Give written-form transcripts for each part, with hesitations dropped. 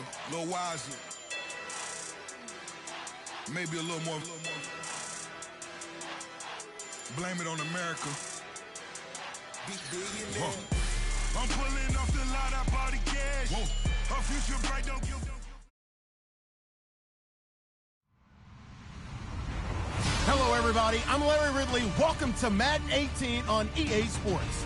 wiser, a little wiser. Maybe a little more. Blame it on America. I'm pulling off the lot, I bought the cash. Her future bright, don't give. Hello, everybody. I'm Larry Ridley. Welcome to Madden 18 on EA Sports.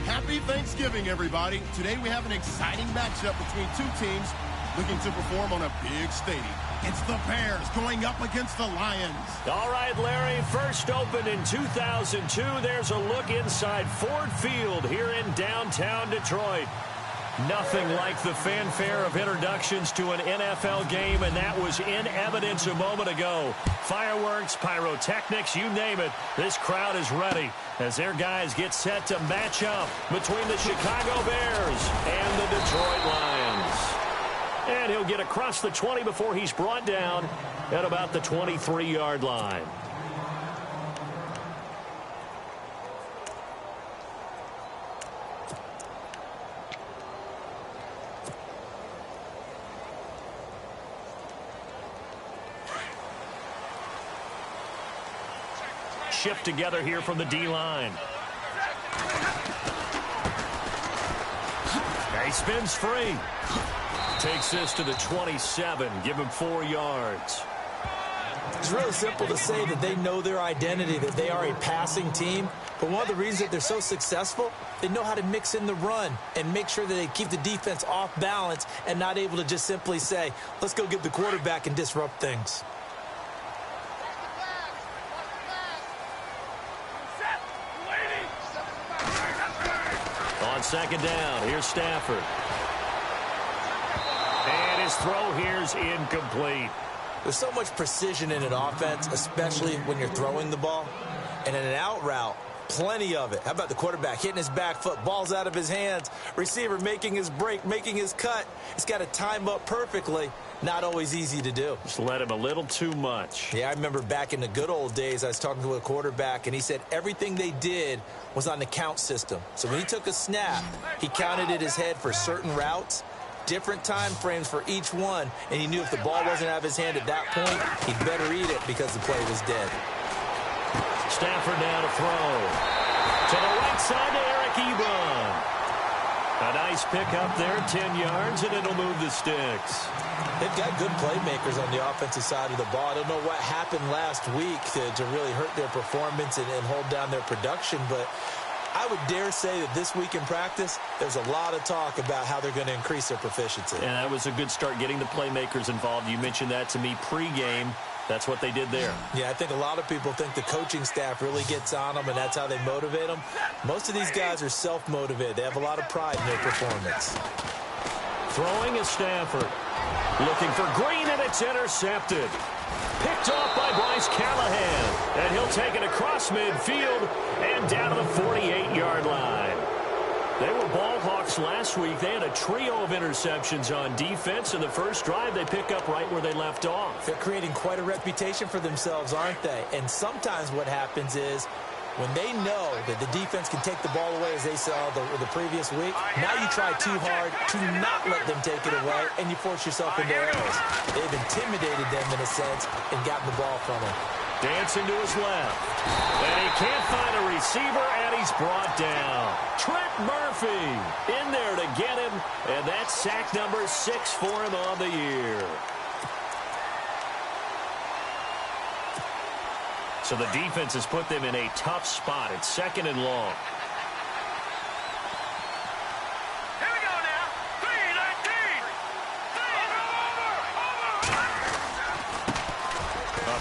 Happy Thanksgiving, everybody. Today we have an exciting matchup between two teams looking to perform on a big stadium. It's the Bears going up against the Lions. All right, Larry, first opened in 2002. There's a look inside Ford Field here in downtown Detroit. Nothing like the fanfare of introductions to an NFL game, and that was in evidence a moment ago. Fireworks, pyrotechnics, you name it. This crowd is ready as their guys get set to match up between the Chicago Bears and the Detroit Lions. And he'll get across the 20 before he's brought down at about the 23-yard line. Shift together here from the D-line. He spins free. Takes this to the 27. Give him 4 yards. It's really simple to say that they know their identity, that they are a passing team. But one of the reasons that they're so successful, they know how to mix in the run and make sure that they keep the defense off balance and not able to just simply say, let's go get the quarterback and disrupt things. On second down, here's Stafford. And his throw here's incomplete. There's so much precision in an offense, especially when you're throwing the ball. And in an out route, plenty of it. How about the quarterback hitting his back foot, ball's out of his hands, receiver making his break, making his cut. He's got to time up perfectly. Not always easy to do. Just let him a little too much. Yeah, I remember back in the good old days, I was talking to a quarterback, and he said everything they did was on the count system. So when he took a snap, he counted in his head for certain routes, different time frames for each one, and he knew if the ball wasn't out of his hand at that point, he'd better eat it because the play was dead. Stafford now to throw. To the right side to Eric Ebron. A nice pick up there, 10 yards, and it'll move the sticks. They've got good playmakers on the offensive side of the ball. I don't know what happened last week to really hurt their performance and hold down their production, but I would dare say that this week in practice, there's a lot of talk about how they're going to increase their proficiency. And that was a good start, getting the playmakers involved. You mentioned that to me pregame. That's what they did there. Yeah, I think a lot of people think the coaching staff really gets on them, and that's how they motivate them. Most of these guys are self-motivated. They have a lot of pride in their performance. Throwing is Stafford. Looking for Green, and it's intercepted. Picked off by Bryce Callahan. And he'll take it across midfield and down to the 48-yard line. They were ball hawks last week. They had a trio of interceptions on defense. In the first drive, they pick up right where they left off. They're creating quite a reputation for themselves, aren't they? And sometimes what happens is when they know that the defense can take the ball away, as they saw the previous week, now you try too hard to not let them take it away, and you force yourself into errors. They've intimidated them in a sense and gotten the ball from them. Dancing to his left. And he can't find a receiver, and he's brought down. Trent Murphy in there to get him, and that's sack number 6 for him on the year. So the defense has put them in a tough spot. It's second and long. Here we go now. 3-19.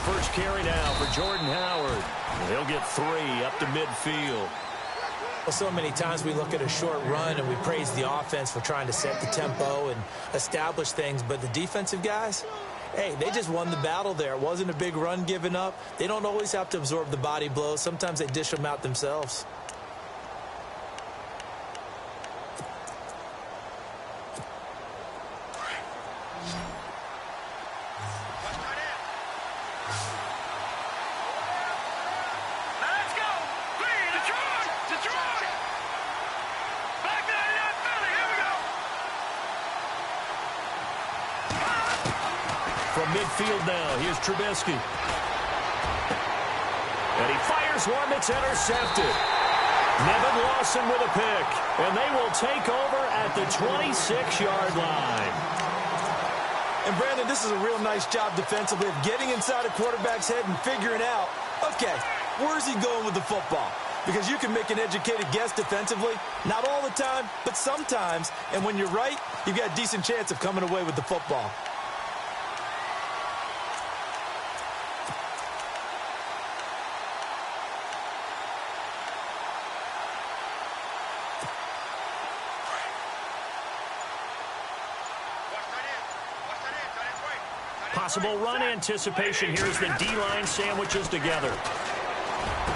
First carry now for Jordan Howard. He'll get 3 up to midfield. Well, so many times we look at a short run and we praise the offense for trying to set the tempo and establish things, but the defensive guys, hey, they just won the battle there. It wasn't a big run given up. They don't always have to absorb the body blows. Sometimes they dish them out themselves. From midfield now, here's Trubisky. And he fires one that's intercepted. Nevin Lawson with a pick. And they will take over at the 26-yard line. And, Brandon, this is a real nice job defensively of getting inside a quarterback's head and figuring out, okay, where's he going with the football? Because you can make an educated guess defensively. Not all the time, but sometimes. And when you're right, you've got a decent chance of coming away with the football. Possible run anticipation here as the D-line sandwiches together.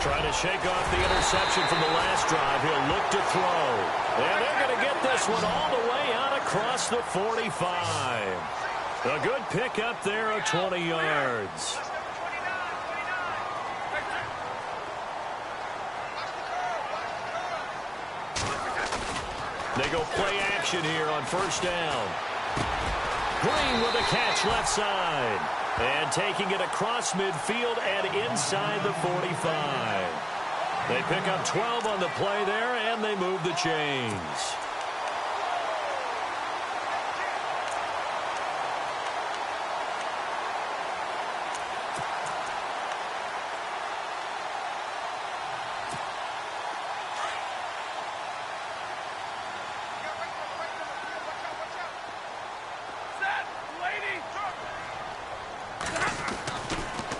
Trying to shake off the interception from the last drive. He'll look to throw. And they're going to get this one all the way out across the 45. A good pick up there of 20 yards. They go play action here on first down. Green with a catch left side. And taking it across midfield and inside the 45. They pick up 12 on the play there, and they move the chains.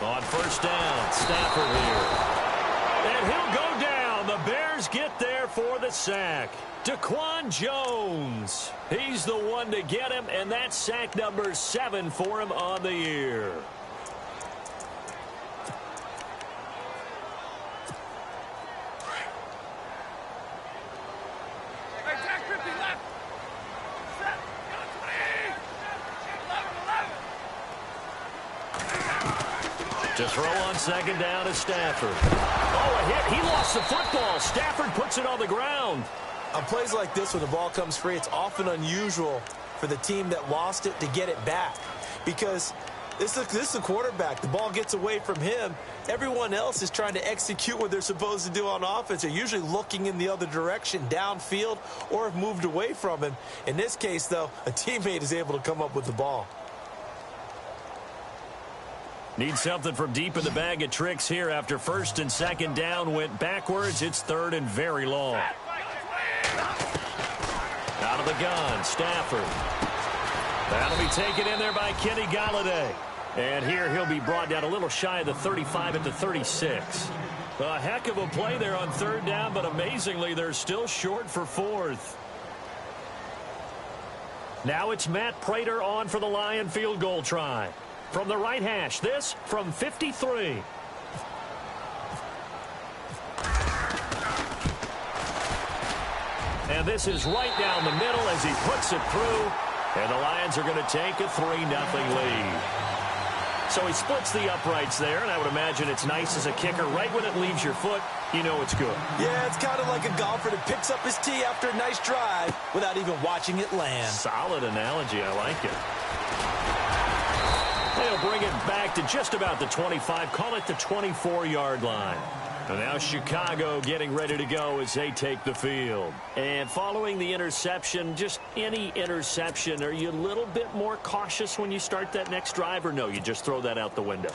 On first down, Stafford here. And he'll go down. The Bears get there for the sack. Daquan Jones. He's the one to get him, and that's sack number 7 for him on the year. To throw on second down is Stafford. Oh, a hit. He lost the football. Stafford puts it on the ground. On plays like this, when the ball comes free, it's often unusual for the team that lost it to get it back. Because this is a quarterback. The ball gets away from him. Everyone else is trying to execute what they're supposed to do on offense. They're usually looking in the other direction, downfield, or have moved away from him. In this case, though, a teammate is able to come up with the ball. Need something from deep in the bag of tricks here after first and second down went backwards. It's third and very long. Out of the gun, Stafford. That'll be taken in there by Kenny Golladay. And here he'll be brought down a little shy of the 35 at the 36. A heck of a play there on third down, but amazingly they're still short for fourth. Now it's Matt Prater on for the Lion field goal try. From the right hash, this from 53. And this is right down the middle as he puts it through. And the Lions are going to take a 3-0 lead. So he splits the uprights there, and I would imagine it's nice as a kicker. Right when it leaves your foot, you know it's good. Yeah, it's kind of like a golfer that picks up his tee after a nice drive without even watching it land. Solid analogy. I like it. They'll bring it back to just about the 25. Call it the 24-yard line. And now Chicago getting ready to go as they take the field. And following the interception, just any interception, are you a little bit more cautious when you start that next drive, or no, you just throw that out the window?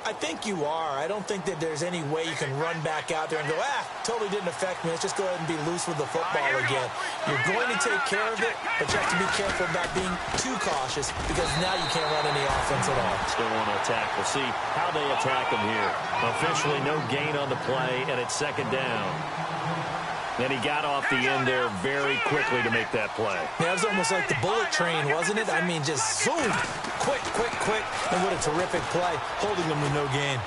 I think you are. I don't think that there's any way you can run back out there and go, totally didn't affect me. Let's just go ahead and be loose with the football again. You're going to take care of it, but you have to be careful about being too cautious because now you can't run any offense at all. Still want to attack. We'll see how they attack them here. Officially no gain on the play, and it's second down. Then he got off the end there very quickly to make that play. Yeah, it was almost like the bullet train, wasn't it? I mean, just zoom, quick. And what a terrific play, holding them to no gain.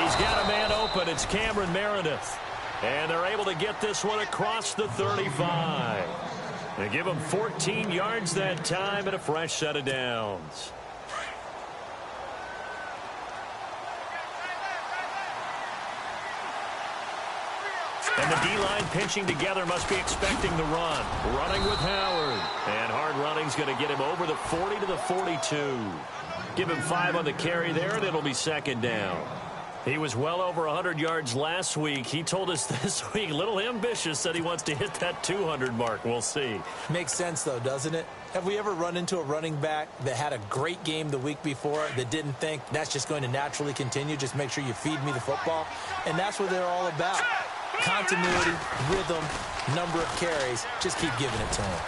He's got a man open. It's Cameron Meredith. And they're able to get this one across the 35. They give him 14 yards that time and a fresh set of downs. And the D-line pinching together must be expecting the run. Running with Howard. And hard running's going to get him over the 40 to the 42. Give him 5 on the carry there, and it'll be second down. He was well over 100 yards last week. He told us this week, a little ambitious, said he wants to hit that 200 mark. We'll see. Makes sense, though, doesn't it? Have we ever run into a running back that had a great game the week before that didn't think that's just going to naturally continue? Just make sure you feed me the football. And that's what they're all about. Continuity, rhythm, number of carries. Just keep giving it to him.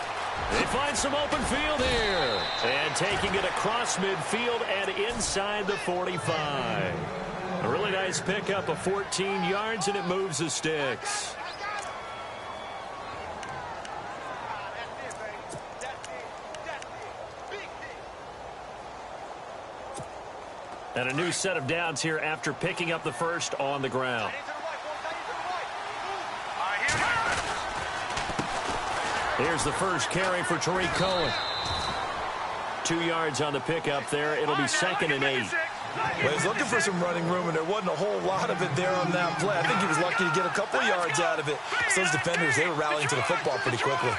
They find some open field here. And taking it across midfield and inside the 45. A really nice pickup of 14 yards, and it moves the sticks. And a new set of downs here after picking up the first on the ground. Here's the first carry for Tariq Cohen. 2 yards on the pickup there. It'll be 2nd and 8. Well, he's looking for some running room, and there wasn't a whole lot of it there on that play. I think he was lucky to get a couple yards out of it. So those defenders, they were rallying to the football pretty quickly.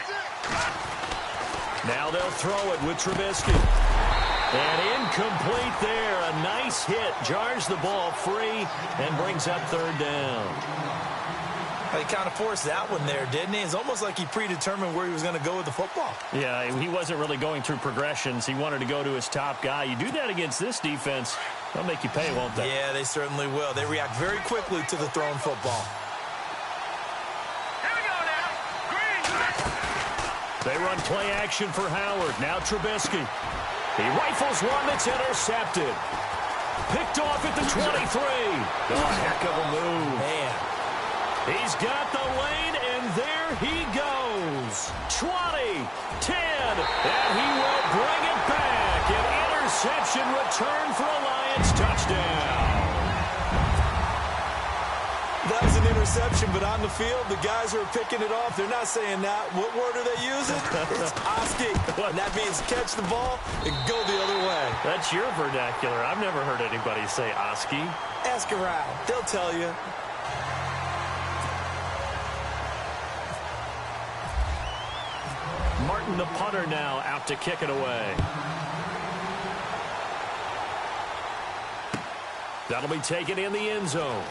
Now they'll throw it with Trubisky. And incomplete there. A nice hit. Jars the ball free and brings up 3rd down. He kind of forced that one there, didn't he? It's almost like he predetermined where he was going to go with the football. Yeah, he wasn't really going through progressions. He wanted to go to his top guy. You do that against this defense, they'll make you pay, won't they? Yeah, they certainly will. They react very quickly to the thrown football. Here we go now. Green. They run play action for Howard. Now Trubisky. He rifles one that's intercepted. Picked off at the 23. Oh, heck of a move. Man. He's got the lane, and there he goes. 20, 10, and he will bring it back. An interception return for a Lions touchdown. That was an interception, but on the field, the guys who are picking it off, they're not saying that. What word are they using? It's Oski. And that means catch the ball and go the other way. That's your vernacular. I've never heard anybody say Oski. Ask around. They'll tell you. Martin, the punter, now out to kick it away. That'll be taken in the end zone.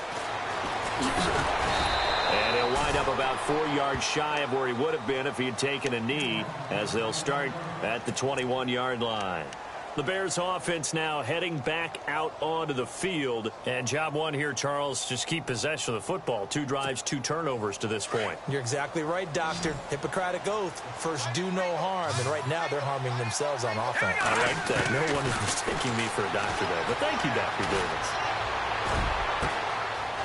And he'll wind up about 4 yards shy of where he would have been if he had taken a knee, as they'll start at the 21-yard line. The Bears offense now heading back out onto the field. And job one here, Charles, just keep possession of the football. 2 drives, 2 turnovers to this point. You're exactly right, Doctor. Hippocratic oath. First, do no harm. And right now, they're harming themselves on offense. I like that. No one is mistaking me for a doctor, though. But thank you, Dr. Davis.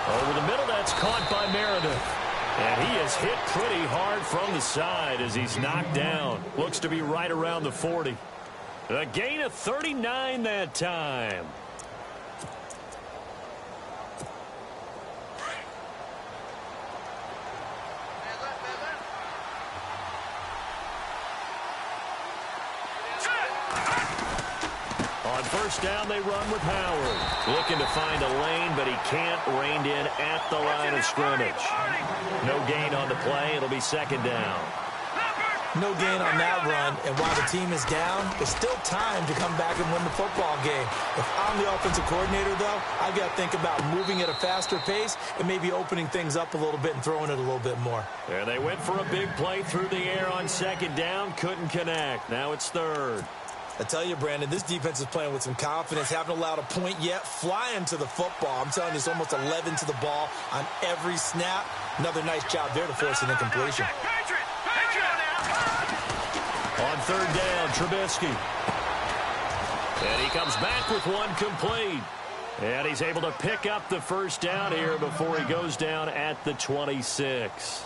Over the middle, that's caught by Meredith. And he is hit pretty hard from the side as he's knocked down. Looks to be right around the 40. A gain of 39 that time. On first down, they run with Howard. Looking to find a lane, but he can't. Reined in at the line of scrimmage. No gain on the play. It'll be 2nd down. No gain on that run, and while the team is down, there's still time to come back and win the football game. If I'm the offensive coordinator, though, I've got to think about moving at a faster pace and maybe opening things up a little bit and throwing it a little bit more. There they went for a big play through the air on 2nd down. Couldn't connect. Now it's 3rd. I tell you, Brandon, this defense is playing with some confidence. Haven't allowed a point yet. Flying to the football. I'm telling you, it's almost 11 to the ball on every snap. Another nice job there to force an incompletion. On 3rd down, Trubisky. And he comes back with one complete. And he's able to pick up the first down here before he goes down at the 26.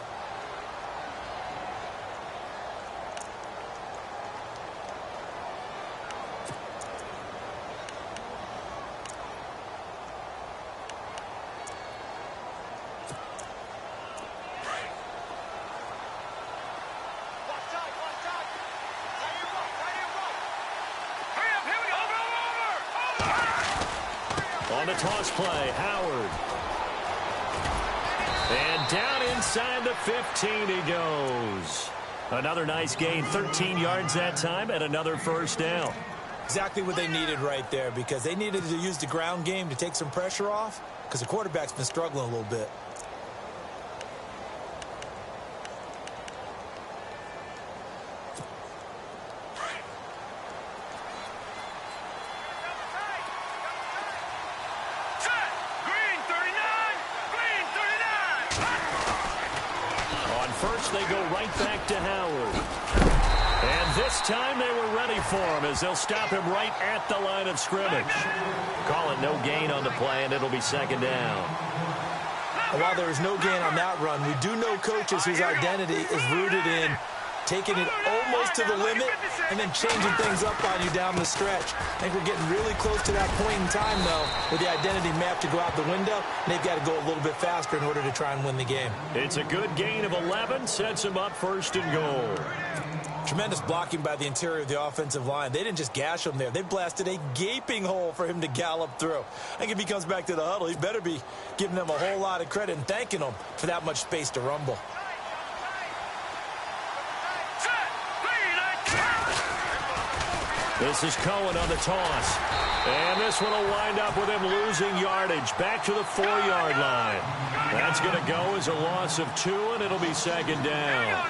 On the toss play, Howard. And down inside the 15 he goes. Another nice gain, 13 yards that time, and another first down. Exactly what they needed right there, because they needed to use the ground game to take some pressure off, because the quarterback's been struggling a little bit. First, they go right back to Howard. And this time they were ready for him as they'll stop him right at the line of scrimmage. Call it no gain on the play, and it'll be second down. While there is no gain on that run, we do know coaches whose identity is rooted in taking it almost to the limit and then changing things up on you down the stretch. I think we're getting really close to that point in time, though, where the identity map to go out the window, and they've got to go a little bit faster in order to try and win the game. It's a good gain of 11, sets him up first and goal. Tremendous blocking by the interior of the offensive line. They didn't just gash him there. They blasted a gaping hole for him to gallop through. I think if he comes back to the huddle, he better be giving them a whole lot of credit and thanking them for that much space to rumble. This is Cohen on the toss. And this one will wind up with him losing yardage back to the 4-yard line. That's going to go as a loss of 2, and it'll be second down.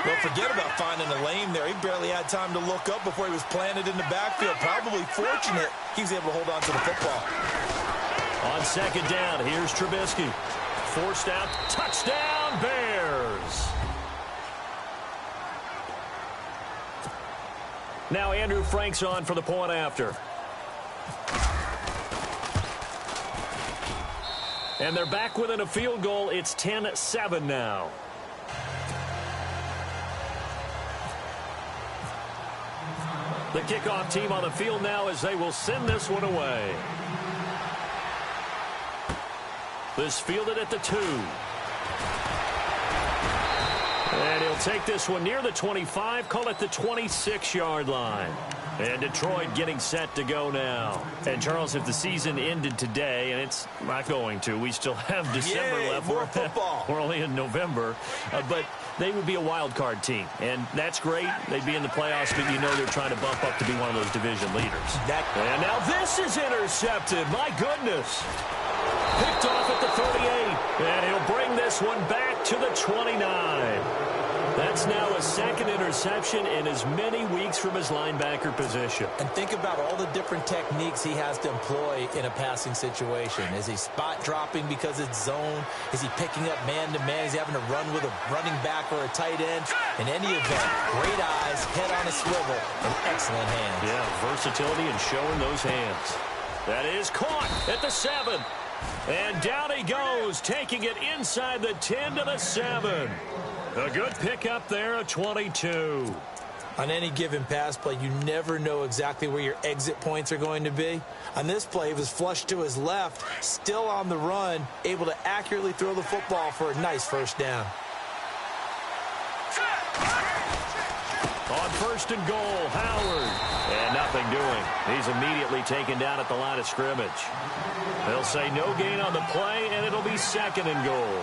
Well, forget about finding a lane there. He barely had time to look up before he was planted in the backfield. Probably fortunate he was able to hold on to the football. On second down, here's Trubisky. Forced out, touchdown, Bears. Now Andrew Frank's on for the point after. And they're back within a field goal. It's 10-7 now. The kickoff team on the field now as they will send this one away. This fielded at the 2. And he'll take this one near the 25, call it the 26-yard line. And Detroit getting set to go now. And, Charles, if the season ended today, and it's not going to, we still have December left. More football. We're only in November. But they would be a wild card team. And that's great. They'd be in the playoffs, but you know they're trying to bump up to be one of those division leaders. And now this is intercepted. My goodness. Picked off at the 38. And he'll bring this one back to the 29. That's now a second interception in as many weeks from his linebacker position. And think about all the different techniques he has to employ in a passing situation. Is he spot dropping because it's zone? Is he picking up man-to-man? Is he having to run with a running back or a tight end? In any event, great eyes, head on a swivel, and excellent hands. Yeah, versatility and showing those hands. That is caught at the 7. And down he goes, taking it inside the 10 to the 7. A good pickup there, a 22. On any given pass play, you never know exactly where your exit points are going to be. On this play, he was flushed to his left, still on the run, able to accurately throw the football for a nice first down. On first and goal, Howard. And nothing doing. He's immediately taken down at the line of scrimmage. They'll say no gain on the play, and it'll be second and goal.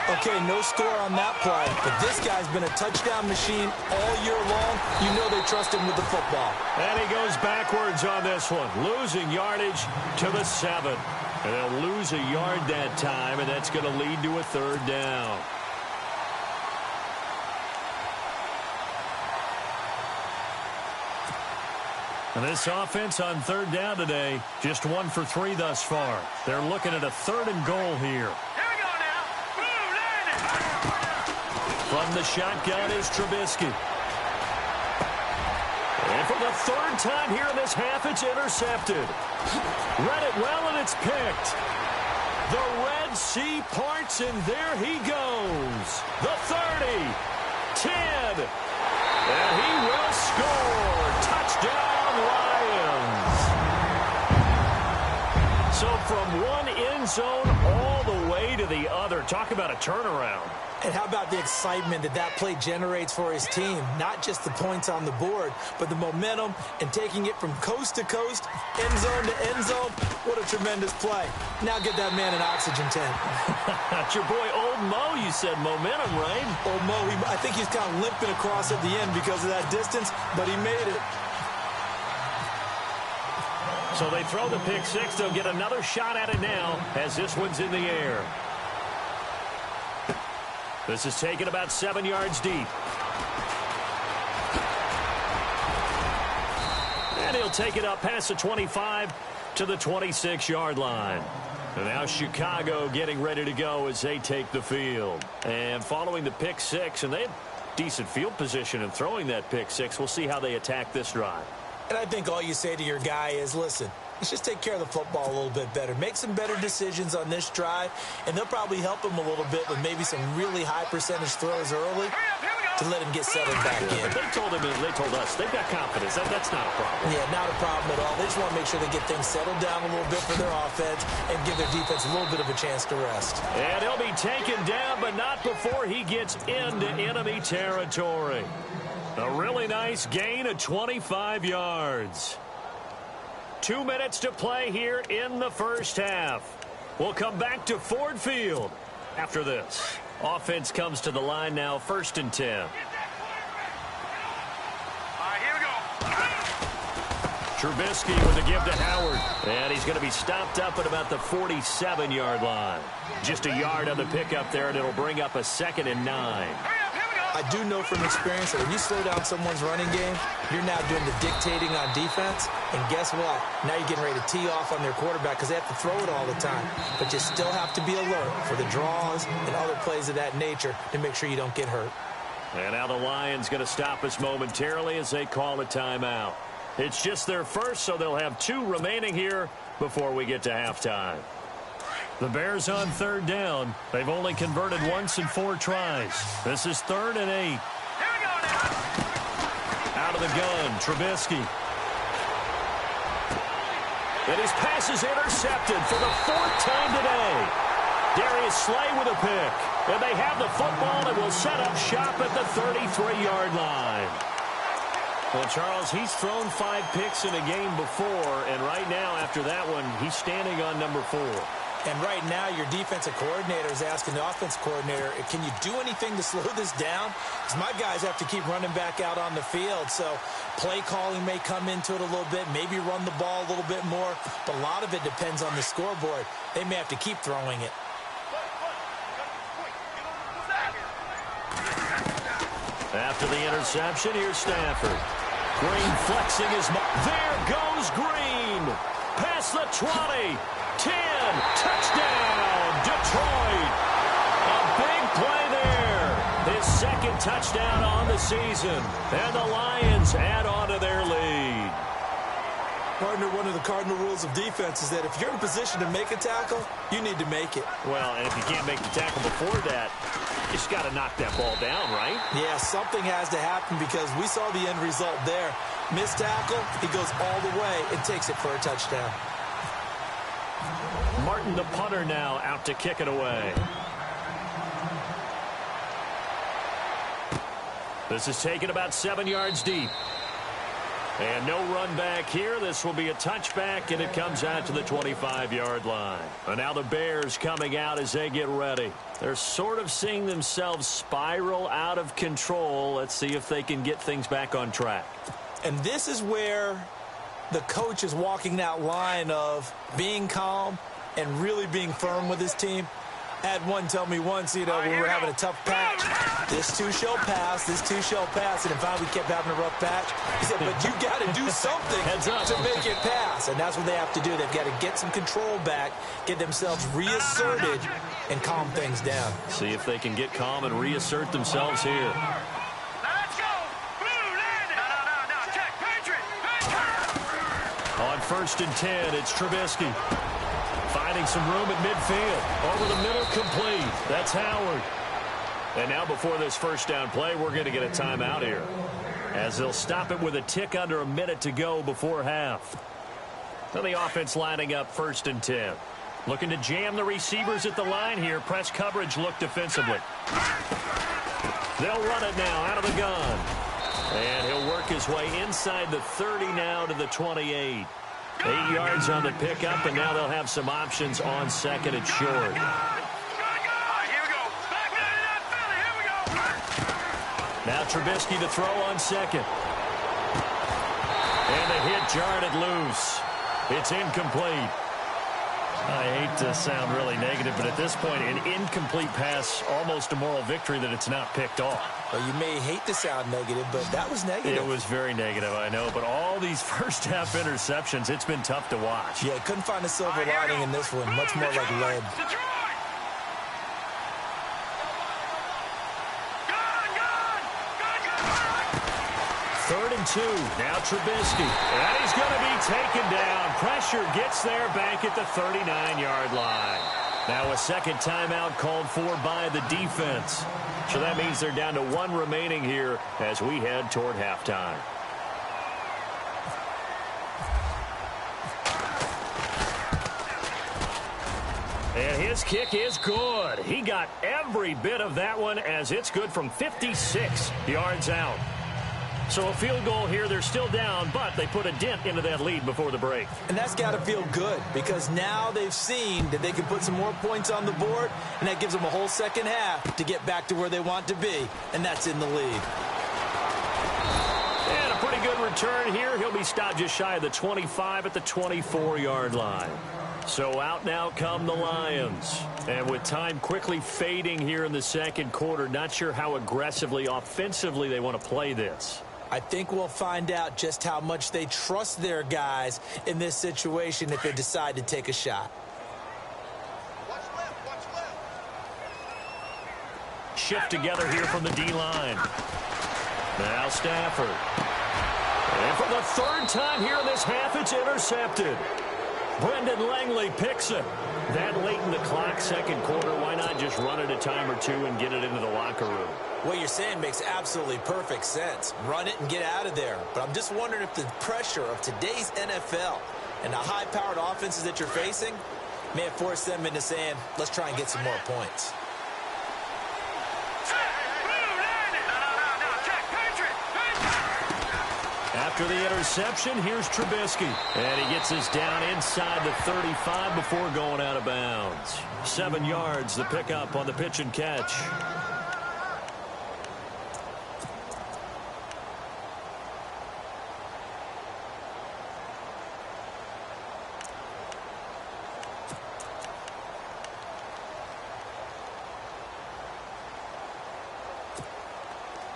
Okay, no score on that play, but this guy's been a touchdown machine all year long. You know they trust him with the football. And he goes backwards on this one, losing yardage to the 7. And they'll lose a yard that time, and that's going to lead to a third down. And this offense on third down today, just 1 for 3 thus far. They're looking at a third and goal here. From the shotgun is Trubisky. And for the third time here in this half, it's intercepted. Read it well, and it's picked. The Red Sea parts, and there he goes. The 30, 10, and he will score. Touchdown, Lions. So from one end zone all the way to the other, Talk about a turnaround. And how about the excitement that that play generates for his team? Not just the points on the board, but the momentum and taking it from coast to coast, end zone to end zone. What a tremendous play. Now get that man an oxygen tent. That's your boy Old Mo, you said. Momentum, right? Old Mo, I think he's kind of limping across at the end because of that distance, but he made it. So they throw the pick six. They'll get another shot at it now as this one's in the air. This is taken about 7 yards deep. And he'll take it up past the 25 to the 26-yard line. And now Chicago getting ready to go as they take the field. And following the pick six, and they have decent field position in throwing that pick six. We'll see how they attack this drive. And I think all you say to your guy is, listen, let's just take care of the football a little bit better. Make some better decisions on this drive, and they'll probably help him a little bit with maybe some really high percentage throws early to let him get settled back in. But they told us, they've got confidence. That's not a problem. Yeah, not a problem at all. They just want to make sure they get things settled down a little bit for their offense and give their defense a little bit of a chance to rest. And he'll be taken down, but not before he gets into enemy territory. A really nice gain of 25 yards. 2 minutes to play here in the first half. We'll come back to Ford Field after this. Offense comes to the line now, 1st and 10. All right, here we go. Trubisky with the give to Howard. And he's going to be stopped up at about the 47-yard line. Just a yard on the pickup there, and it'll bring up a 2nd and 9. I do know from experience that when you slow down someone's running game, you're now doing the dictating on defense. And guess what? Now you're getting ready to tee off on their quarterback because they have to throw it all the time. But you still have to be alert for the draws and other plays of that nature to make sure you don't get hurt. And now the Lions going to stop us momentarily as they call a timeout. It's just their first, so they'll have 2 remaining here before we get to halftime. The Bears on 3rd down. They've only converted once in 4 tries. This is 3rd and 8. Here we go now. Out of the gun, Trubisky. And his pass is intercepted for the 4th time today. Darius Slay with a pick. And they have the football and will set up shop at the 33-yard line. Well, Charles, he's thrown 5 picks in a game before, and right now, after that one, he's standing on number 4. And right now, your defensive coordinator is asking the offensive coordinator, can you do anything to slow this down? Because my guys have to keep running back out on the field. So play calling may come into it a little bit, maybe run the ball a little bit more. But a lot of it depends on the scoreboard. They may have to keep throwing it. After the interception, here's Stafford. Green flexing his mark. There goes Green. Past the 20. 10, touchdown, Detroit. A big play there. His 2nd touchdown on the season. And the Lions add on to their lead. Partner, one of the cardinal rules of defense is that if you're in a position to make a tackle, you need to make it. Well, and if you can't make the tackle before that, you just got to knock that ball down, right? Yeah, something has to happen because we saw the end result there. Missed tackle, he goes all the way and takes it for a touchdown. Martin, the punter, now out to kick it away. This is taken about 7 yards deep. And no run back here. This will be a touchback, and it comes out to the 25-yard line. And now the Bears coming out as they get ready. They're sort of seeing themselves spiral out of control. Let's see if they can get things back on track. And this is where the coach is walking that line of being calm and really being firm with his team. I had one tell me once, when we were having a tough patch, this too shall pass, this too shall pass. And if finally we kept having a rough patch, he said, but you got to do something to make it pass. And that's what they have to do. They've got to get some control back, get themselves reasserted, and calm things down. See if they can get calm and reassert themselves here. Let's go. Blue landed. No. Check. Patriot. On 1st and 10, it's Trubisky. Finding some room at midfield. Over the middle, complete. That's Howard. And now before this first down play, we're going to get a timeout here, as they'll stop it with a tick under a minute to go before half. So the offense lining up 1st and 10. Looking to jam the receivers at the line here. Press coverage look defensively. They'll run it now out of the gun. And he'll work his way inside the 30 now to the 28. 8 yards on the pickup, and now they'll have some options on second and short. Here we go. Back to that Philly. Here we go. Now Trubisky to throw on second. And the hit jarred it loose. It's incomplete. I hate to sound really negative, but at this point, an incomplete pass, almost a moral victory that it's not picked off. Well, you may hate to sound negative, but that was negative. It was very negative, I know, but all these first-half interceptions, it's been tough to watch. Yeah, couldn't find a silver lining in this one. Much more like lead. Third and 2. Now Trubisky. And he's going to be taken down. Pressure gets there back at the 39-yard line. Now a second timeout called for by the defense. So that means they're down to 1 remaining here as we head toward halftime. And his kick is good. He got every bit of that one as it's good from 56 yards out. So a field goal here, they're still down, but they put a dent into that lead before the break. And that's got to feel good because now they've seen that they can put some more points on the board, and that gives them a whole second half to get back to where they want to be, and that's in the lead. And a pretty good return here. He'll be stopped just shy of the 25 at the 24-yard line. So out now come the Lions. And with time quickly fading here in the second quarter, not sure how aggressively, offensively they want to play this. I think we'll find out just how much they trust their guys in this situation if they decide to take a shot. Shift together here from the D-line. Now Stafford. And for the third time here in this half, it's intercepted. Brendan Langley picks it. That late in the clock, second quarter, why not just run it a time or two and get it into the locker room? What you're saying makes absolutely perfect sense. Run it and get out of there. But I'm just wondering if the pressure of today's NFL and the high-powered offenses that you're facing may have forced them into saying, let's try and get some more points. After the interception, here's Trubisky. And he gets us down inside the 35 before going out of bounds. 7 yards, the pickup on the pitch and catch.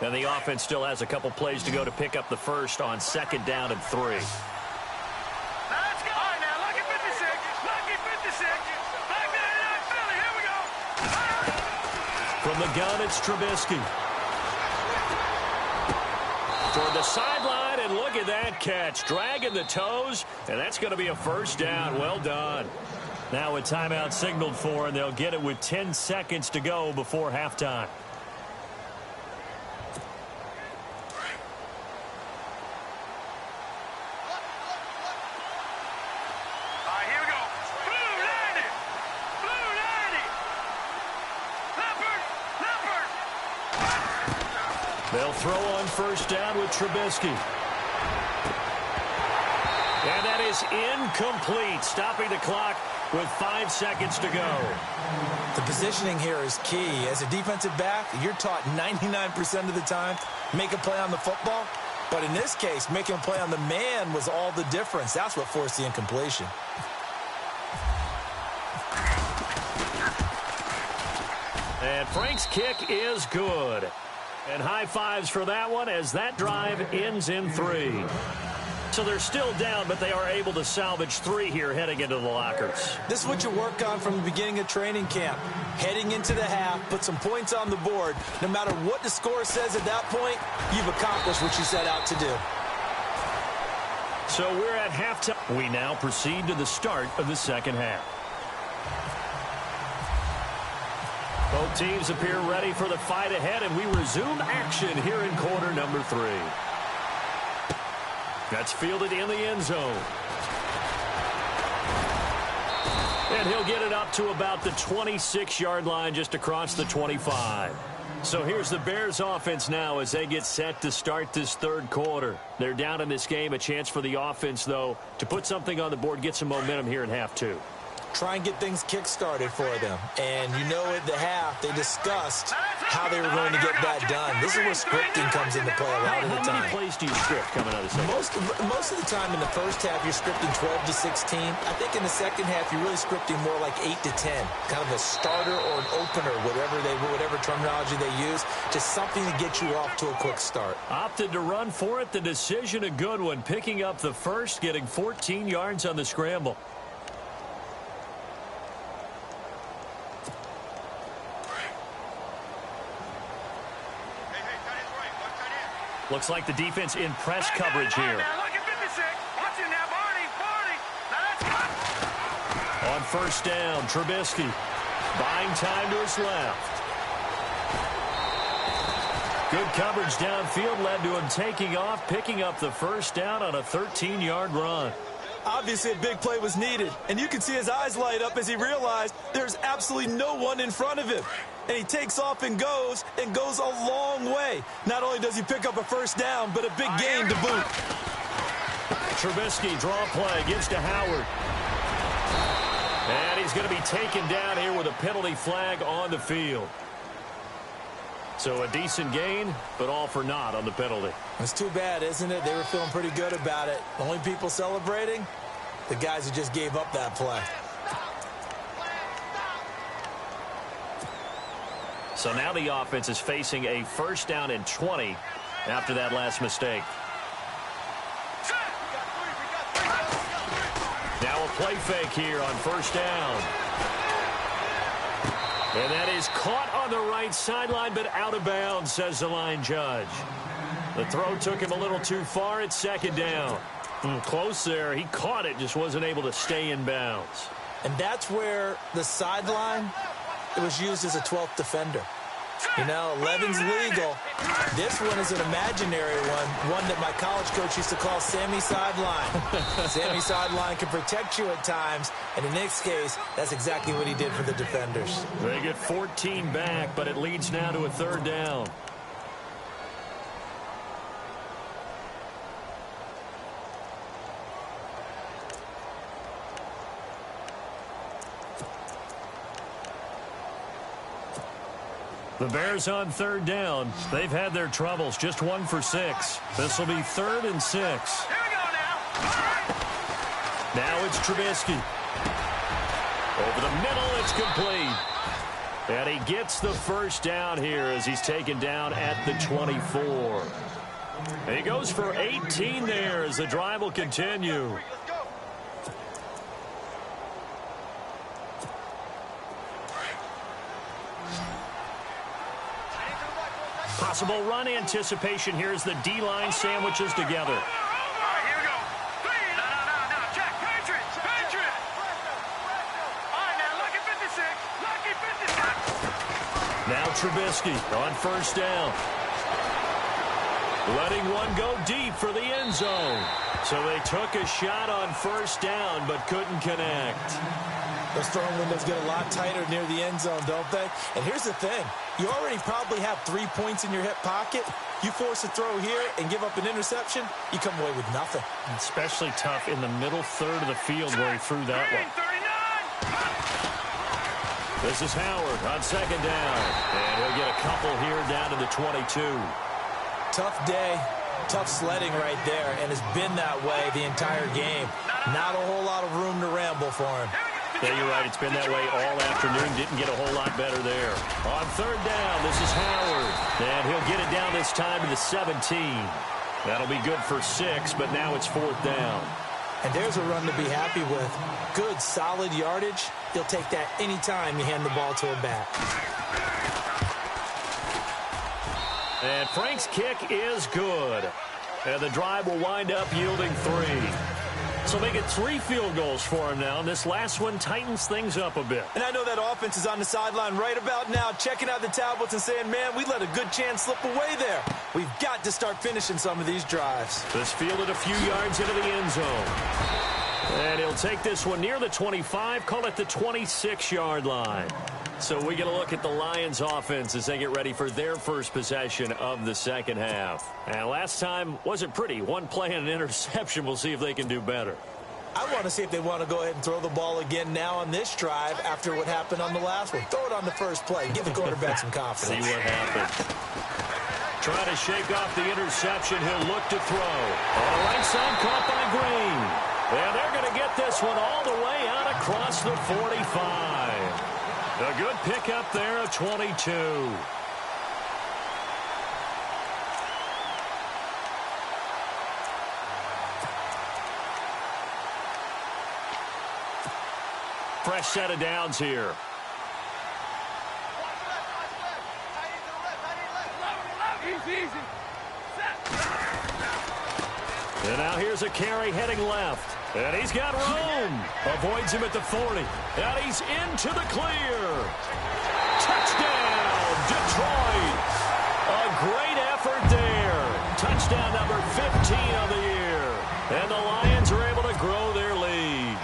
And the offense still has a couple plays to go to pick up the first on second down and 3. Let's go. All right, now, lucky 56. Lucky 56. Back to that Philly. Here we go. From the gun, it's Trubisky. Toward the sideline, and look at that catch. Dragging the toes, and that's going to be a first down. Well done. Now a timeout signaled for, and they'll get it with 10 seconds to go before halftime. They'll throw on first down with Trubisky. And that is incomplete, stopping the clock with 5 seconds to go. The positioning here is key. As a defensive back, you're taught 99% of the time, make a play on the football. But in this case, making a play on the man was all the difference. That's what forced the incompletion. And Frank's kick is good. And high fives for that one as that drive ends in 3. So they're still down, but they are able to salvage 3 here heading into the lockers. This is what you work on from the beginning of training camp. Heading into the half, put some points on the board. No matter what the score says at that point, you've accomplished what you set out to do. So we're at halftime. We now proceed to the start of the second half. Both teams appear ready for the fight ahead, and we resume action here in quarter number 3. That's fielded in the end zone. And he'll get it up to about the 26-yard line, just across the 25. So here's the Bears offense now as they get set to start this third quarter. They're down in this game. A chance for the offense, though, to put something on the board, get some momentum here in half two. Try and get things kick-started for them. And you know at the half, they discussed how they were going to get that done. This is where scripting comes into play a lot of the time. How many plays do you script coming out of the second? Most of the time in the first half, you're scripting 12 to 16. I think in the second half, you're really scripting more like 8 to 10. Kind of a starter or an opener, whatever terminology they use. Just something to get you off to a quick start. Opted to run for it. The decision a good one. Picking up the first, getting 14 yards on the scramble. Looks like the defense in press coverage here. On first down, Trubisky buying time to his left. Good coverage downfield led to him taking off, picking up the first down on a 13-yard run. Obviously, a big play was needed, and you can see his eyes light up as he realized there's absolutely no one in front of him. And he takes off and goes a long way. Not only does he pick up a first down, but a big gain to boot. Trubisky, draw play, gives to Howard. And he's going to be taken down here with a penalty flag on the field. So a decent gain, but all for naught on the penalty. It's too bad, isn't it? They were feeling pretty good about it. The only people celebrating, the guys who just gave up that play. So now the offense is facing a first down and 20 after that last mistake. Now a play fake here on first down. And that is caught on the right sideline, but out of bounds, says the line judge. The throw took him a little too far at second down. Close there. He caught it, just wasn't able to stay in bounds. And that's where the sideline, it was used as a 12th defender. You know, 11's legal. This one is an imaginary one that my college coach used to call Sammy Sideline. Sammy Sideline can protect you at times, and in this case, that's exactly what he did for the defenders. They get 14 back, but it leads now to a third down. The Bears on third down. They've had their troubles. Just 1 for 6. This will be 3rd and 6. Here we go now. Now it's Trubisky. Over the middle, it's complete. And he gets the first down here as he's taken down at the 24. And he goes for 18 there as the drive will continue. Possible run anticipation here as the D-line sandwiches together. All right, here we go. No, check. Patriots. All right, now, lucky 56. Now Trubisky on first down. Letting one go deep for the end zone. So they took a shot on first down, but couldn't connect. Those throwing windows get a lot tighter near the end zone, don't they? And here's the thing. You already probably have 3 points in your hip pocket. You force a throw here and give up an interception, you come away with nothing. Especially tough in the middle third of the field where he threw that one. This is Howard on second down. And he'll get a couple here down to the 22. Tough day, tough sledding right there, and has been that way the entire game. Not a whole lot of room to ramble for him. Yeah, you're right. It's been that way all afternoon. Didn't get a whole lot better there. On third down, this is Howard. And he'll get it down this time to the 17. That'll be good for 6, but now it's 4th down. And there's a run to be happy with. Good, solid yardage. He'll take that anytime you hand the ball to a back. And Frank's kick is good. And the drive will wind up yielding 3. So they get 3 field goals for him now, and this last one tightens things up a bit. And I know that offense is on the sideline right about now, checking out the tablets and saying, man, we let a good chance slip away there. We've got to start finishing some of these drives. This fielded a few yards into the end zone. And he'll take this one near the 25, call it the 26-yard line. So we get a look at the Lions offense as they get ready for their first possession of the second half. And last time wasn't pretty. One play and an interception. We'll see if they can do better. I want to see if they want to go ahead and throw the ball again now on this drive after what happened on the last one. Throw it on the first play. Give the quarterback some confidence. See what happens. Trying to shake off the interception. He'll look to throw. On the right side, caught by Green. And they're going to get this one all the way out across the 45. A good pickup there of 22. Fresh set of downs here. And now here's a carry heading left. And he's got room. Avoids him at the 40. And he's into the clear. Touchdown, Detroit. A great effort there. Touchdown number 15 of the year. And the Lions are able to grow their lead.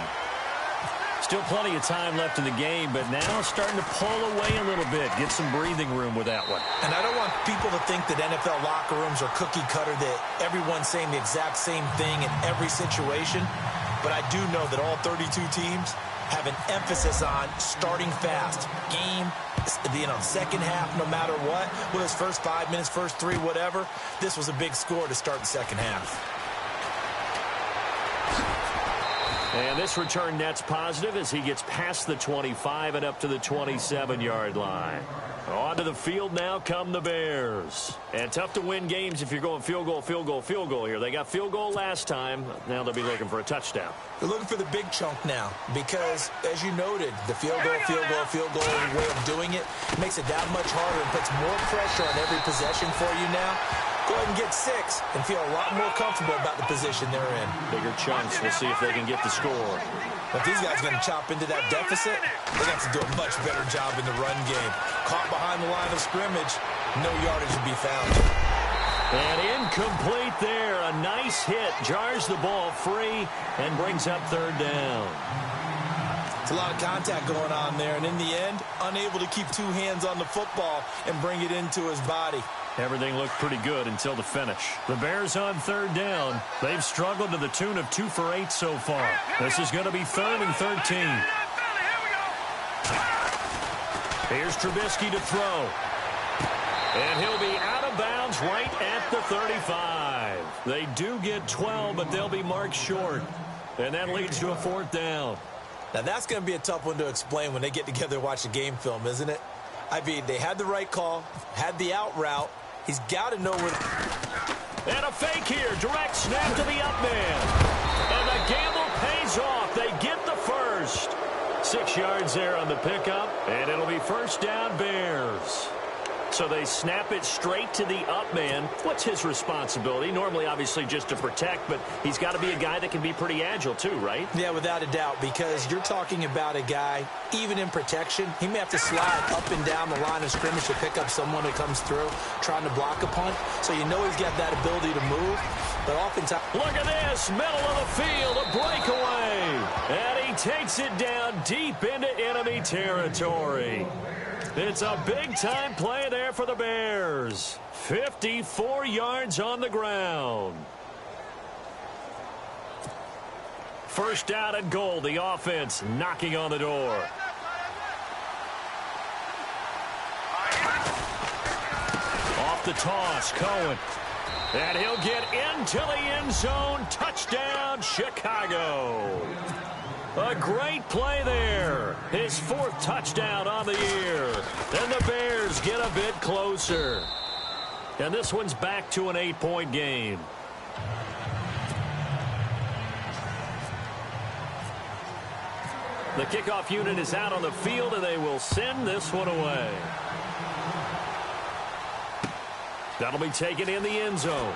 Still plenty of time left in the game, but now starting to pull away a little bit. Get some breathing room with that one. And I don't want people to think that NFL locker rooms are cookie cutter, that everyone's saying the exact same thing in every situation. But I do know that all 32 teams have an emphasis on starting fast. Game, second half, no matter what. Whether it's first 5 minutes, first 3, whatever. This was a big score to start the second half. And this return net's positive as he gets past the 25 and up to the 27-yard line. Onto the field now come the Bears. And tough to win games if you're going field goal, field goal, field goal here. They got field goal last time. Now they'll be looking for a touchdown. They're looking for the big chunk now because, as you noted, the field goal way of doing it makes it that much harder and puts more pressure on every possession for you now. Go ahead and get 6 and feel a lot more comfortable about the position they're in. Bigger chunks. We'll see if they can get the score. But these guys are going to chop into that deficit. They got to do a much better job in the run game. Caught behind the line of scrimmage, no yardage to be found. And incomplete there. A nice hit. Jars the ball free and brings up third down. It's a lot of contact going on there. And in the end, unable to keep 2 hands on the football and bring it into his body. Everything looked pretty good until the finish. The Bears on third down. They've struggled to the tune of 2 for 8 so far. This is going to be 3rd and 13. Here's Trubisky to throw. And he'll be out of bounds right at the 35. They do get 12, but they'll be marked short. And that leads to a 4th down. Now that's going to be a tough one to explain when they get together and watch the game film, isn't it? I mean, they had the right call, had the out route. He's got to know where. And a fake here. Direct snap to the up man. And the gamble pays off. They get the first. 6 yards there on the pickup. And it'll be first down Bears. So they snap it straight to the up man. What's his responsibility? Normally, obviously, just to protect, but he's got to be a guy that can be pretty agile too, right? Yeah, without a doubt, because you're talking about a guy, even in protection, he may have to slide up and down the line of scrimmage to pick up someone who comes through trying to block a punt. So you know he's got that ability to move. But oftentimes, look at this, middle of the field, a breakaway. And he takes it down deep into enemy territory. It's a big-time play there for the Bears. 54 yards on the ground. First down and goal. The offense knocking on the door. Off the toss, Cohen. And he'll get into the end zone. Touchdown, Chicago. A great play there. His 4th touchdown on the year. And the Bears get a bit closer. And this one's back to an 8-point game. The kickoff unit is out on the field, and they will send this one away. That'll be taken in the end zone.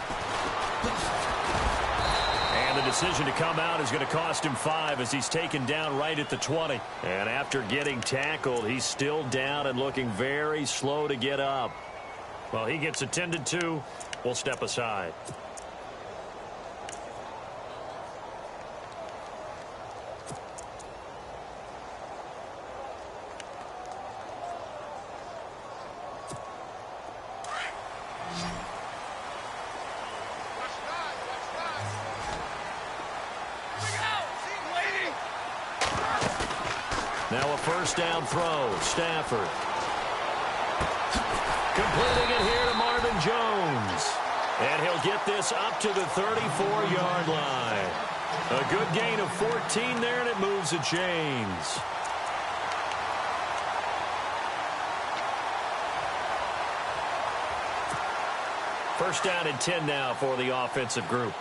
And the decision to come out is going to cost him 5 as he's taken down right at the 20. And after getting tackled, he's still down and looking very slow to get up. Well, he gets attended to. We'll step aside. Now a first down throw. Stafford. Completing it here to Marvin Jones. And he'll get this up to the 34-yard line. A good gain of 14 there, and it moves the chains. First down and 10 now for the offensive group.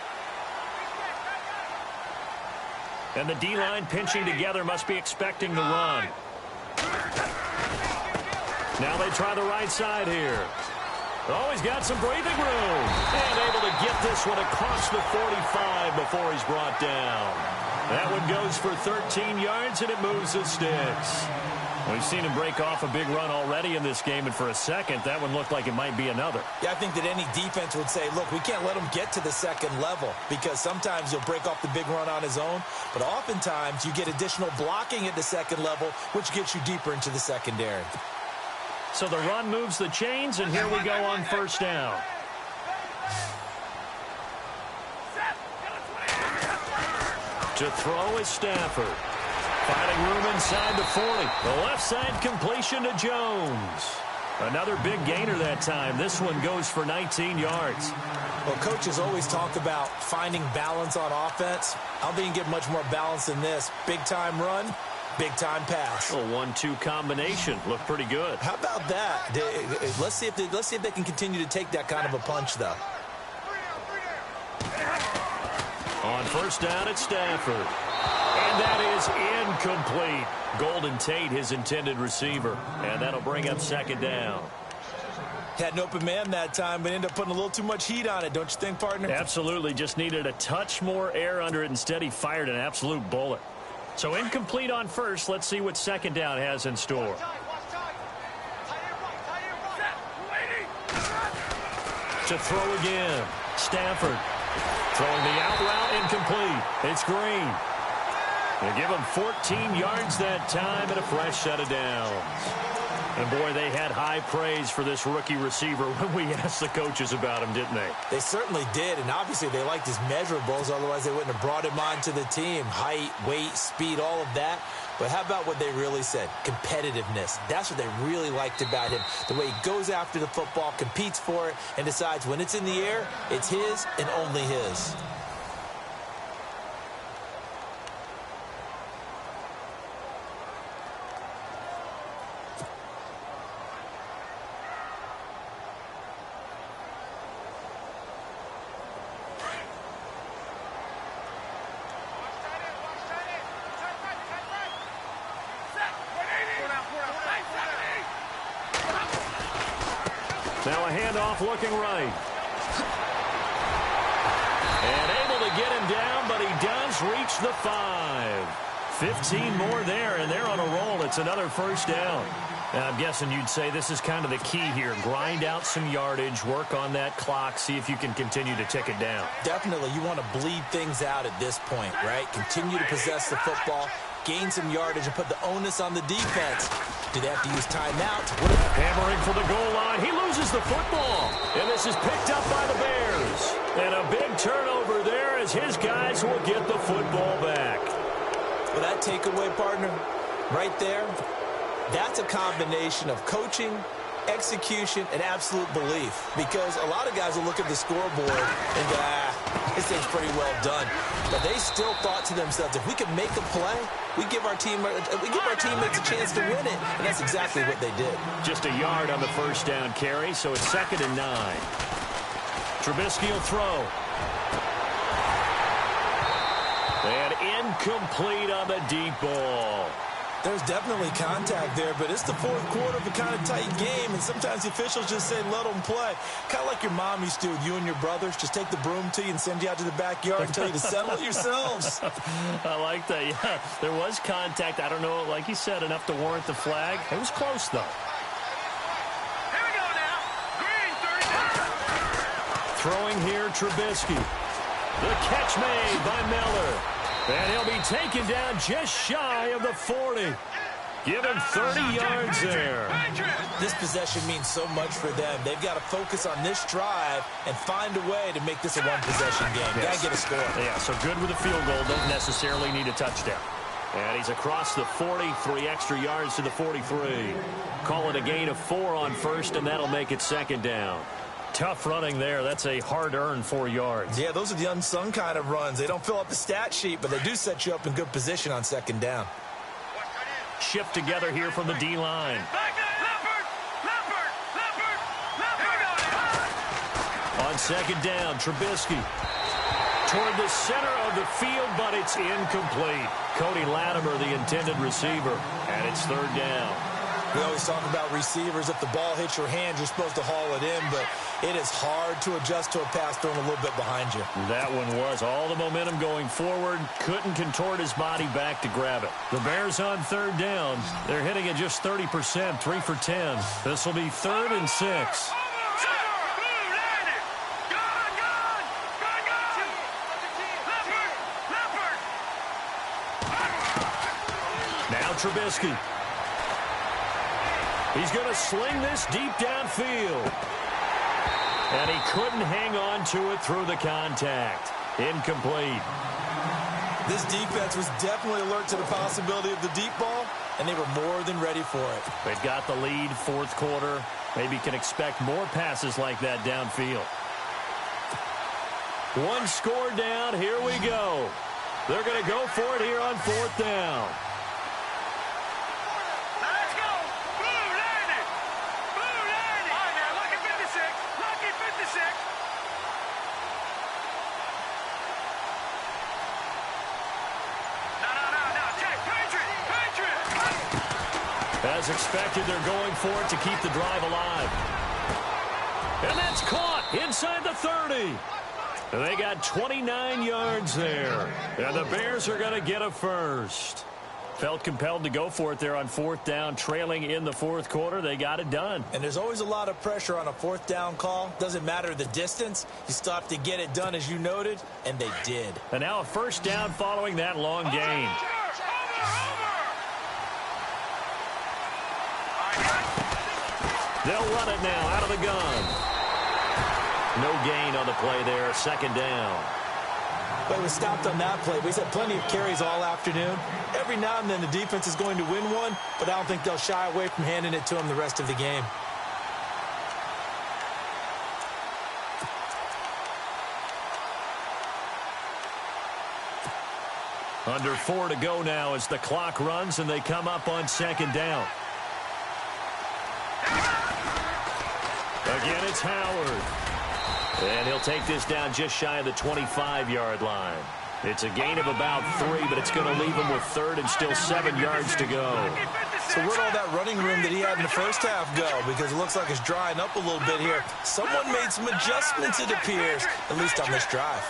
And the D-line pinching together, must be expecting the run. Now they try the right side here. Oh, he's got some breathing room. And able to get this one across the 45 before he's brought down. That one goes for 13 yards, and it moves the sticks. We've seen him break off a big run already in this game, and for a second, that one looked like it might be another. Yeah, I think that any defense would say, look, we can't let him get to the second level, because sometimes he'll break off the big run on his own, but oftentimes you get additional blocking at the second level, which gets you deeper into the secondary. So the run moves the chains, and here we go on first down. To throw is Stafford. Finding room inside the 40. The left side completion to Jones. Another big gainer that time. This one goes for 19 yards. Well, coaches always talk about finding balance on offense. I don't think you can get much more balance than this. Big-time run, big-time pass. A 1-2 combination. Looked pretty good. How about that? Let's see if they can continue to take that kind of a punch, though. On first down, it's Stafford. And that is incomplete. Golden Tate, his intended receiver. And that'll bring up second down. Had an open man that time, but ended up putting a little too much heat on it, don't you think, partner? Absolutely. Just needed a touch more air under it. Instead, he fired an absolute bullet. So incomplete on first. Let's see what second down has in store. To throw again. Stafford. Throwing the out route, incomplete. It's Green. They give him 14 yards that time and a fresh set of downs. And, boy, they had high praise for this rookie receiver when we asked the coaches about him, didn't they? They certainly did, and obviously they liked his measurables. Otherwise, they wouldn't have brought him onto the team. Height, weight, speed, all of that. But how about what they really said? Competitiveness. That's what they really liked about him. The way he goes after the football, competes for it, and decides when it's in the air, it's his and only his. Now a handoff looking right. And able to get him down, but he does reach the 5. 15 more there, and they're on a roll. It's another first down. Now, I'm guessing you'd say this is kind of the key here. Grind out some yardage, work on that clock, see if you can continue to tick it down. Definitely. You want to bleed things out at this point, right? Continue to possess the football, gain some yardage, and put the onus on the defense. Do they have to use timeout? Hammering for the goal line. He loses the football. And this is picked up by the Bears. And a big turnover there as his guys will get the football back. Well, that takeaway, partner, right there, that's a combination of coaching, execution, and absolute belief. Because a lot of guys will look at the scoreboard and go, this thing's pretty well done. But they still thought to themselves, if we can make a play, we give our teammates a chance to win it. And that's exactly what they did. Just a yard on the first down carry, so it's 2nd and 9. Trubisky will throw. And incomplete on the deep ball. There's definitely contact there, but it's the fourth quarter of a kind of tight game, and sometimes the officials just say, let them play. Kind of like your mom used to with you and your brothers. Just take the broom to you and send you out to the backyard and tell you to settle it yourselves. I like that, yeah. There was contact. I don't know, like you said, enough to warrant the flag. It was close, though. Here we go now. Green, 30. Throwing here, Trubisky. The catch made by Miller. And he'll be taken down just shy of the 40. Give him 30 yards there. This possession means so much for them. They've got to focus on this drive and find a way to make this a one-possession game. Yes. Got to get a score. Yeah, so good with a field goal. Don't necessarily need a touchdown. And he's across the 40, 3 extra yards to the 43. Call it a gain of 4 on first, and that'll make it second down. Tough running there. That's a hard-earned 4 yards. Yeah, those are the unsung kind of runs. They don't fill up the stat sheet, but they do set you up in good position on second down. Shift together here from the D-line. On second down, Trubisky toward the center of the field, but it's incomplete. Cody Latimer, the intended receiver, and it's third down. We always talk about receivers. If the ball hits your hand, you're supposed to haul it in, but it is hard to adjust to a pass thrown a little bit behind you. That one was all the momentum going forward. Couldn't contort his body back to grab it. The Bears on third down. They're hitting at just 30%, 3 for 10. This will be 3rd and 6. Now Trubisky. He's going to sling this deep downfield. And he couldn't hang on to it through the contact. Incomplete. This defense was definitely alert to the possibility of the deep ball, and they were more than ready for it. They've got the lead, 4th quarter. Maybe can expect more passes like that downfield. 1 score down. Here we go. They're going to go for it here on 4th down. As expected, they're going for it to keep the drive alive. And that's caught inside the 30. They got 29 yards there. And the Bears are going to get a first. Felt compelled to go for it there on 4th down, trailing in the 4th quarter. They got it done. And there's always a lot of pressure on a 4th down call. Doesn't matter the distance. You still have to get it done, as you noted, and they did. And now a first down following that long gain. They'll run it now out of the gun. No gain on the play there, 2nd down. But we stopped on that play. We've had plenty of carries all afternoon. Every now and then the defense is going to win one, but I don't think they'll shy away from handing it to them the rest of the game. Under 4 to go now as the clock runs and they come up on 2nd down. Again, it's Howard. And he'll take this down just shy of the 25-yard line. It's a gain of about 3, but it's going to leave him with 3rd and still 7 yards to go. So where'd all that running room that he had in the first half go? Because it looks like it's drying up a little bit here. Someone made some adjustments, it appears, at least on this drive.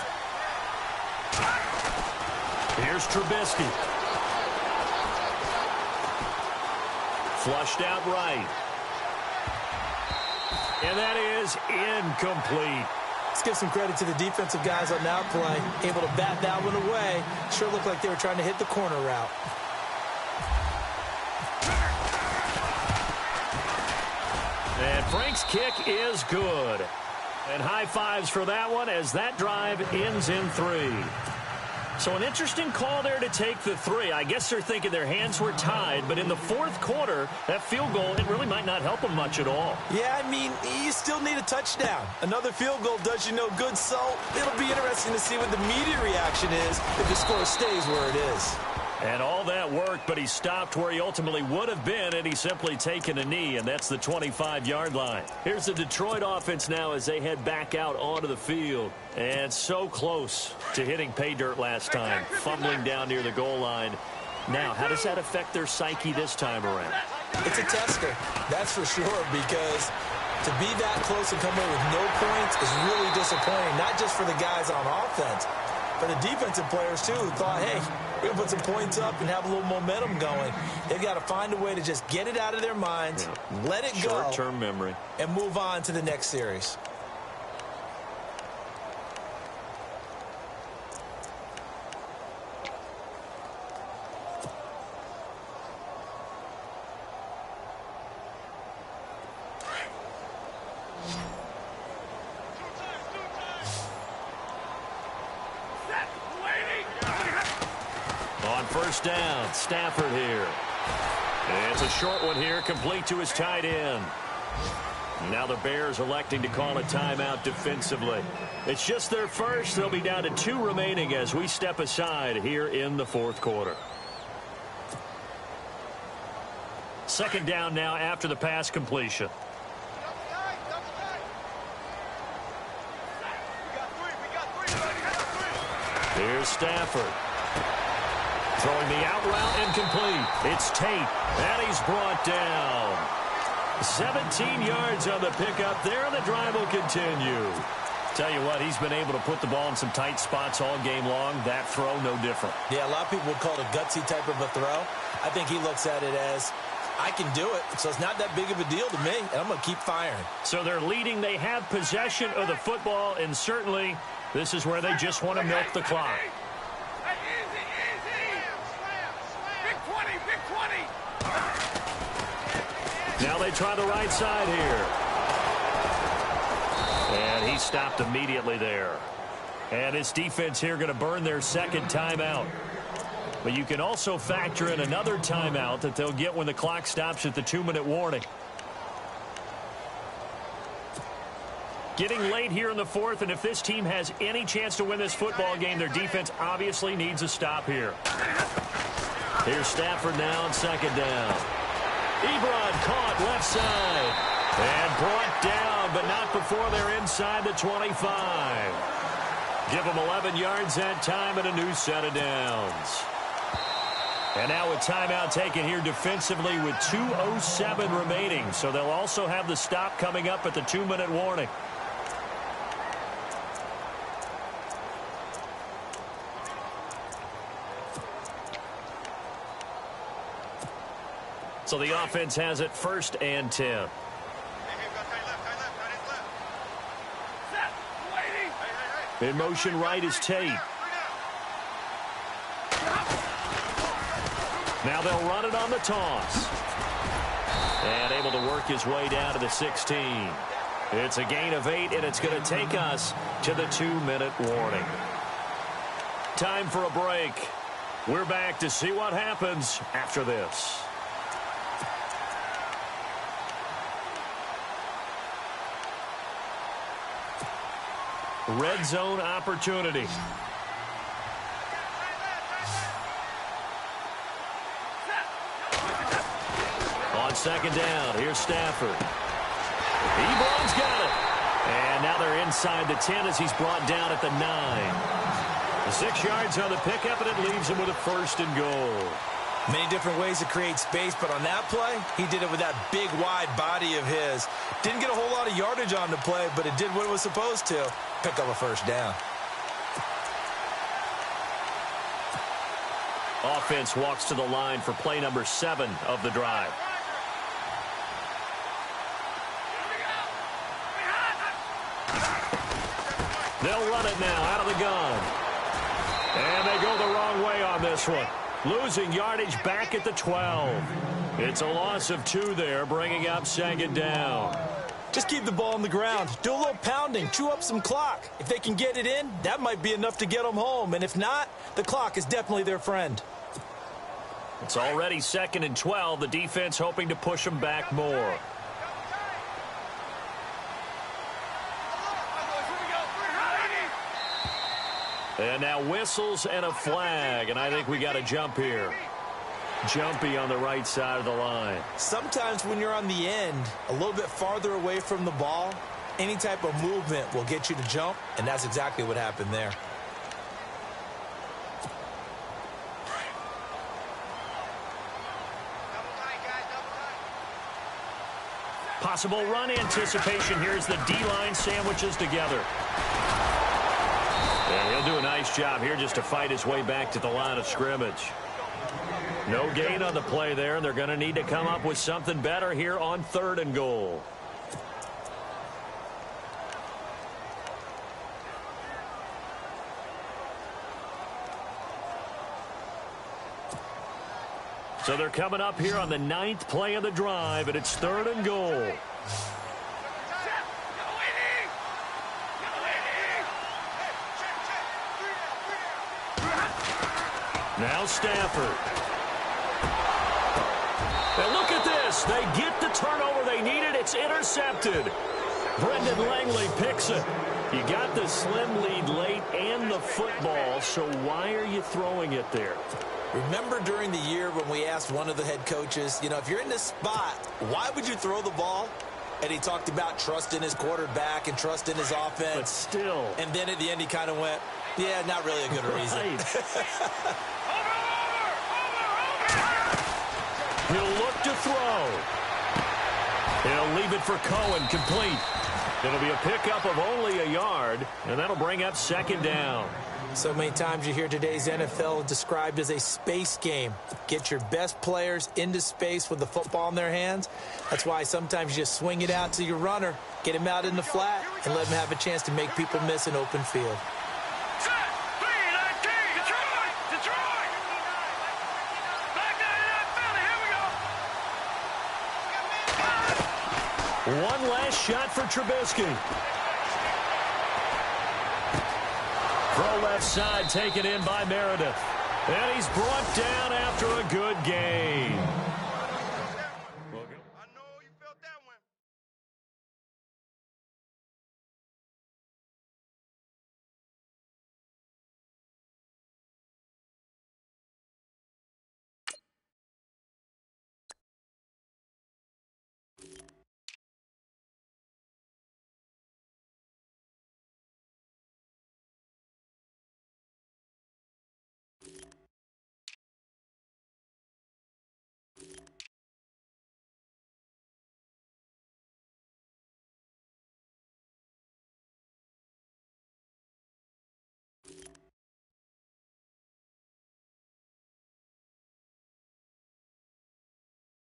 Here's Trubisky. Flushed out right. And that is incomplete. Let's give some credit to the defensive guys on that play. Able to bat that one away. Sure looked like they were trying to hit the corner route. And Frank's kick is good. And high fives for that one as that drive ends in 3. So an interesting call there to take the 3. I guess they're thinking their hands were tied, but in the 4th quarter, that field goal, it really might not help them much at all. Yeah, I mean, you still need a touchdown. Another field goal does you no good, so it'll be interesting to see what the media reaction is if the score stays where it is. And all that worked, but he stopped where he ultimately would have been, and he's simply taken a knee, and that's the 25-yard line. Here's the Detroit offense now as they head back out onto the field. And so close to hitting pay dirt last time, fumbling down near the goal line. Now, how does that affect their psyche this time around? It's a tester, that's for sure, because to be that close and come away with no points is really disappointing, not just for the guys on offense, but the defensive players, too, who thought, hey, we're going to put some points up and have a little momentum going. They've got to find a way to just get it out of their minds, let it go, short-term memory, and move on to the next series. On first down, Stafford here. And it's a short one here, complete to his tight end. Now the Bears electing to call a timeout defensively. It's just their first. They'll be down to 2 remaining as we step aside here in the fourth quarter. Second down now after the pass completion. Here's Stafford. Throwing the out route incomplete. It's Tate. And he's brought down. 17 yards on the pickup there. The drive will continue. Tell you what, he's been able to put the ball in some tight spots all game long. That throw, no different. Yeah, a lot of people would call it a gutsy type of a throw. I think he looks at it as, I can do it, so it's not that big of a deal to me, and I'm going to keep firing. So they're leading. They have possession of the football, and certainly this is where they just want to milk the clock. Now they try the right side here. And he stopped immediately there. And his defense here going to burn their second timeout. But you can also factor in another timeout that they'll get when the clock stops at the 2-minute warning. Getting late here in the fourth, and if this team has any chance to win this football game, their defense obviously needs a stop here. Here's Stafford now on second down. Ebron caught left side and brought down, but not before they're inside the 25. Give them 11 yards that time and a new set of downs. And now a timeout taken here defensively with 2:07 remaining. So they'll also have the stop coming up at the 2-minute warning. So the offense has it 1st and 10. In motion right is Tate. Now they'll run it on the toss. And able to work his way down to the 16. It's a gain of 8, and it's going to take us to the 2-minute warning. Time for a break. We're back to see what happens after this. Red zone opportunity. On second down, here's Stafford. Ebron's got it. And now they're inside the 10 as he's brought down at the 9. 6 yards on the pickup, and it leaves him with a 1st and goal. Many different ways to create space, but on that play, he did it with that big, wide body of his. Didn't get a whole lot of yardage on the play, but it did what it was supposed to. Pick up a 1st down. Offense walks to the line for play number 7 of the drive. They'll run it now out of the gun. And they go the wrong way on this one. Losing yardage back at the 12. It's a loss of 2 there, bringing up 2nd down. Just keep the ball on the ground. Do a little pounding. Chew up some clock. If they can get it in, that might be enough to get them home. And if not, the clock is definitely their friend. It's already 2nd and 12. The defense hoping to push them back more. And now whistles and a flag, and I think we got a jump here. Jumpy on the right side of the line. Sometimes when you're on the end, a little bit farther away from the ball, any type of movement will get you to jump, and that's exactly what happened there. Possible run anticipation. Here's the D-line sandwiches together. And he'll do a nice job here just to fight his way back to the line of scrimmage. No gain on the play there, and they're going to need to come up with something better here on 3rd and goal. So they're coming up here on the 9th play of the drive, and it's 3rd and goal. Now Stafford. And look at this. They get the turnover they needed. It's intercepted. Brendan Langley picks it. You got the slim lead late and the football, so why are you throwing it there? Remember during the year when we asked one of the head coaches, if you're in this spot, why would you throw the ball? And he talked about trust in his quarterback and trust in his offense. But still. And then at the end he kind of went, yeah, not really a good reason. He'll look to throw. He'll leave it for Cohen, complete. It'll be a pickup of only a yard, and that'll bring up second down. So many times you hear today's NFL described as a space game. Get your best players into space with the football in their hands. That's why sometimes you just swing it out to your runner, get him out in the flat, and let him have a chance to make people miss an open field. One last shot for Trubisky. Throw left side taken in by Meredith. And he's brought down after a good game.